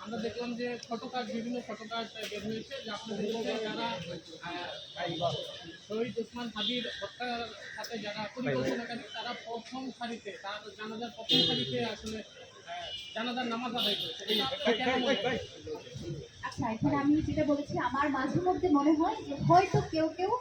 আমরা দেখলাম যে ফটোকার্ড বিভিন্ন ফটোকার্ড বের হয়েছে যে আপনাদের মধ্যে যারা শহীদ ওসমান হাদির হত্যার সাথে যারা পরিকল্পনাকারী তারা প্রথম সারিতে তার জানাজার প্রথম সারিতে আসলে জানাজার নামাজ আদায় করেছে। এটা আপনারা কেন মনে করেন? আচ্ছা, এখানে আমি যেটা বলেছি, আমার মাঝে মধ্যে মনে হয় যে হয়তো কেউ কেউ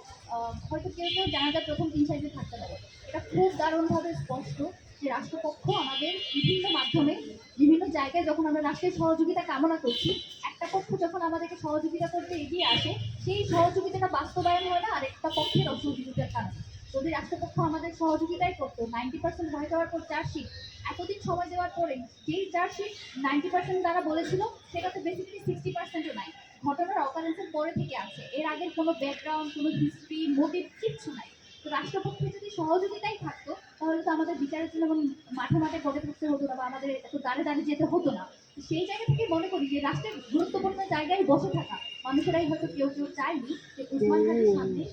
জানাজার প্রথম 3 সারিতে থাকতে পারে। এটা খুব দারুণভাবে স্পষ্ট যে রাষ্ট্রপক্ষ আমাদের বিভিন্ন মাধ্যমে বিভিন্ন জায়গায় যখন আমরা রাষ্ট্রের সহযোগিতা কামনা করছি, একটা পক্ষ যখন আমাদেরকে সহযোগিতা করতে এগিয়ে আসে, সেই সহযোগিতাটা বাস্তবায়ন হয় না আরেকটা পক্ষের অসহযোগিতার কারণে। যদি রাষ্ট্রপক্ষ আমাদের সহযোগিতাই করতো, 90% হয়ে যাওয়ার পর চার্জশিট এতদিন সময় দেওয়ার পরে যেই চার্জশিট 90% তারা বলেছিল, সেটাতে বেসিক্যালি 60%ও নাই। ঘটনার অকারেন্সের পরে থেকে আছে, এর আগের কোনো ব্যাকগ্রাউন্ড, কোনো হিস্ট্রি, মোটিভ কিচ্ছু নাই। তো রাষ্ট্রপক্ষে যদি সহযোগিতাই থাকতো, তাহলে তো আমাদের বিচারের জন্য এবং মাঠে মাঠে পদে থাকতে হতো না, বা আমাদের এত দাঁড়ে দাঁড়িয়ে যেতে হতো না। সেই জায়গা থেকে মনে করি যে রাষ্ট্রের গুরুত্বপূর্ণ জায়গায় বসে থাকা মানুষেরাই হয়তো কেউ কেউ চায়নি যে ওসমান খানের সামনে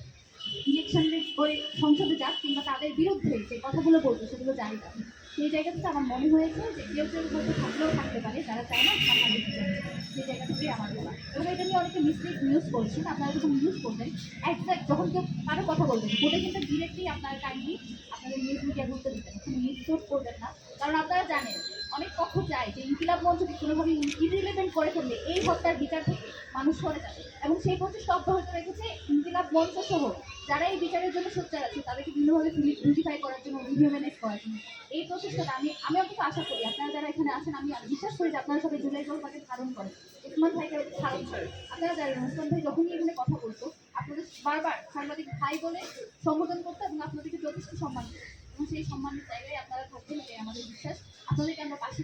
ইলেকশনের করে সংসদে যাক, কিংবা তাদের বিরুদ্ধে যে কথাগুলো বলতো সেগুলো জানি না। সেই জায়গা থেকে আমার মনে হয়েছে যে কেউ কেউ হয়তো থাকলেও থাকতে পারে যারা চায় না সাংবাদিক হিসেবে। সেই জায়গা থেকে আমার বলা, এবং এটা নিয়ে অনেকে মিসলিড নিউজ করছেন। আপনারা যখন নিউজ করবেন, একজ্যাক্ট যখন কেউ কারো কথা বলবেন, ওটা কিন্তু ডিরেক্টলি আপনারা কাইন্ডলি আপনাদের নিউজ মিডিয়াগুলোতে দিবেন, ওখানে মিসলিড করবেন না। কারণ আপনারা জানেন অনেক পক্ষ চায় যে ইনকিলাব মঞ্চকে কোনোভাবে ইরিলেভেন্ট করে ফেললে এই হত্যার বিচার থেকে মানুষ সরে যাবে, এবং সেই প্রচেষ্টা অব্যাহত রেখেছে ইনকিলাব মঞ্চ সহ যারা এই বিচারের জন্য সোচ্চার আছে তাদেরকে বিভিন্নভাবে ব্রিটিফাই করার জন্য, রিহিউম্যানাইজ করার জন্য। এই প্রচেষ্টাটা আমি অন্তত আশা করি আপনারা যারা এখানে আছেন, আমি বিশ্বাস করি যে আপনারা সবাই জুলাই জলপাকে ধারণ করেন, ওসমান ভাইকে ধারণ করেন। আপনারা জানেন ওসমান ভাই যখনই এখানে কথা বলতো, আপনাদের বারবার সাংবাদিক ভাই বলে সম্বোধন করতো এবং আপনাদেরকে যথেষ্ট সম্মান করতো, এবং সেই সম্মানের জায়গায় আপনারা থাকবেন, এটাই আমাদের বিশ্বাস। আপনাদেরকে আমরা পাশে